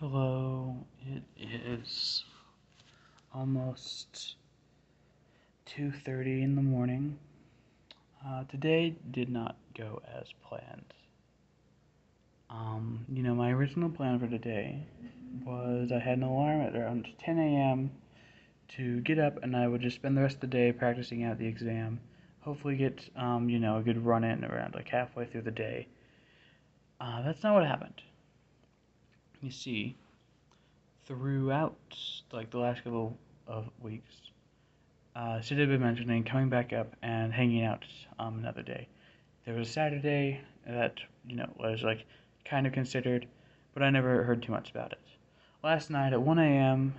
Hello, it is almost 2:30 in the morning. Today did not go as planned. My original plan for today was I had an alarm at around 10 a.m. to get up, and I would just spend the rest of the day practicing out the exam. Hopefully get, a good run in around like halfway through the day. That's not what happened. You see, throughout like the last couple of weeks, Sid had been mentioning coming back up and hanging out another day. There was a Saturday that, was like kind of considered, but I never heard too much about it. Last night at 1 a.m.,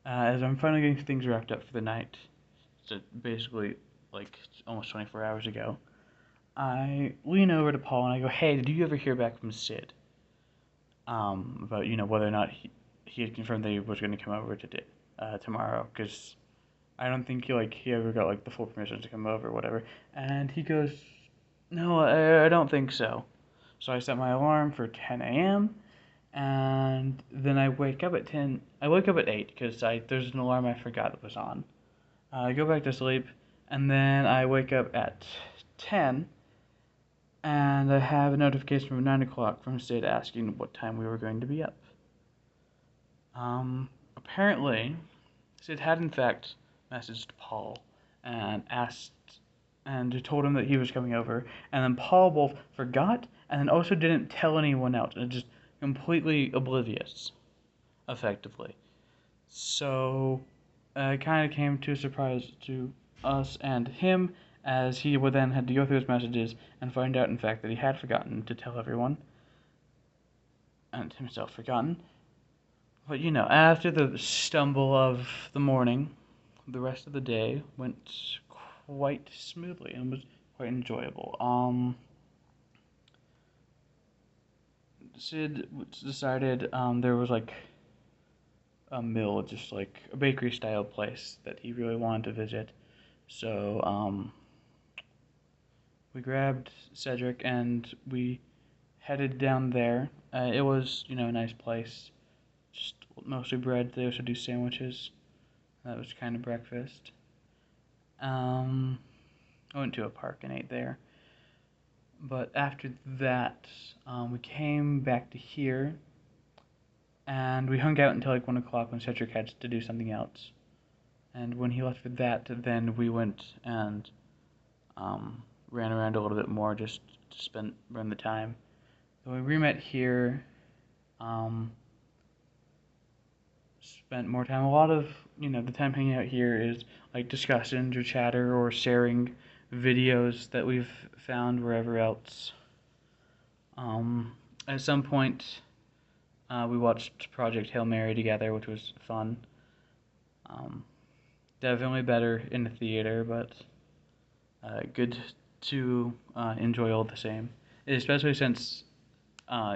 as I'm finally getting things wrapped up for the night, so basically like almost 24 hours ago, I lean over to Paul and I go, "Hey, did you ever hear back from Sid? About whether or not he had confirmed that he was going to come over today, tomorrow? Because I don't think he ever got like the full permission to come over or whatever." And he goes, "No, I don't think so." So I set my alarm for 10 a.m. and then I wake up at 10. I wake up at 8 because there's an alarm I forgot it was on. I go back to sleep, and then I wake up at 10, and I have a notification from 9 o'clock from Sid asking what time we were going to be up. Apparently, Sid had in fact messaged Paul and asked and told him that he was coming over, and then Paul both forgot and then also didn't tell anyone else, and just completely oblivious, effectively. So it kind of came to a surprise to us and him, as he would then had to go through his messages and find out, in fact, that he had forgotten to tell everyone, and himself forgotten. But after the stumble of the morning, the rest of the day went quite smoothly and was quite enjoyable. Sid decided there was like a mill, just like a bakery style place that he really wanted to visit. So we grabbed Cedric and we headed down there. It was a nice place, just mostly bread. They also do sandwiches. That was kind of breakfast. I went to a park and ate there. But after that, we came back to here, and we hung out until like 1 o'clock when Cedric had to do something else. And when he left for that, then we went and ran around a little bit more just to run the time. So we re-met here, spent more time. A lot of, the time hanging out here is like discussions or chatter or sharing videos that we've found wherever else. At some point, we watched Project Hail Mary together, which was fun. Definitely better in the theater, but good to enjoy all the same. Especially since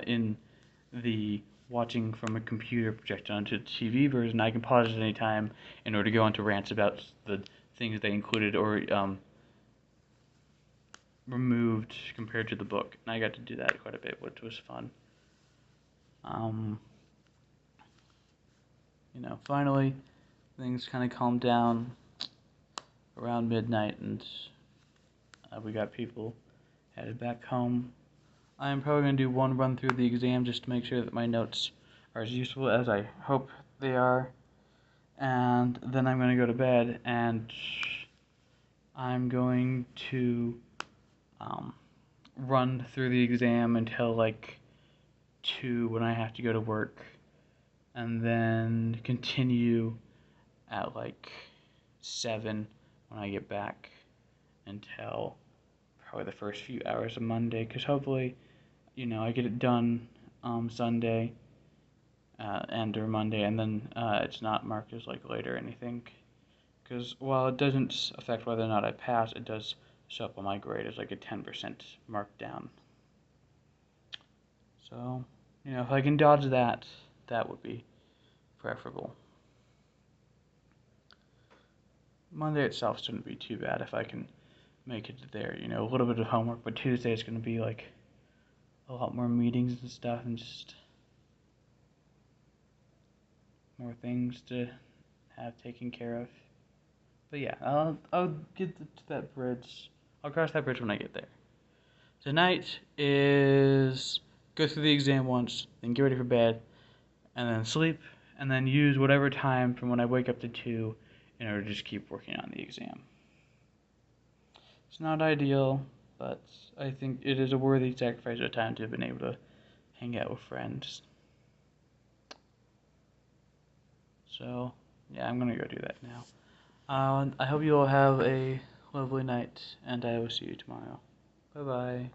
in the watching from a computer projected onto the TV version, I can pause at any time in order to go into rants about the things they included or removed compared to the book. And I got to do that quite a bit, which was fun. Finally, things kind of calmed down around midnight, and we got people headed back home. I'm probably going to do one run through the exam just to make sure that my notes are as useful as I hope they are. And then I'm going to go to bed, and I'm going to run through the exam until like 2 when I have to go to work. And then continue at like 7 when I get back until probably the first few hours of Monday, because hopefully, I get it done Sunday or Monday, and then it's not marked as like late or anything. Because while it doesn't affect whether or not I pass, it does show up on my grade as like a 10% mark down. So, if I can dodge that, that would be preferable. Monday itself shouldn't be too bad if I can make it there. A little bit of homework, but Tuesday is going to be like a lot more meetings and stuff, and just more things to have taken care of. But yeah, I'll get to that bridge. I'll cross that bridge when I get there. Tonight is go through the exam once, then get ready for bed, and then sleep, and then use whatever time from when I wake up to 2 in order to just keep working on the exam. It's not ideal, but I think it is a worthy sacrifice of time to have been able to hang out with friends. So, yeah, I'm gonna go do that now. I hope you all have a lovely night, and I will see you tomorrow. Bye-bye.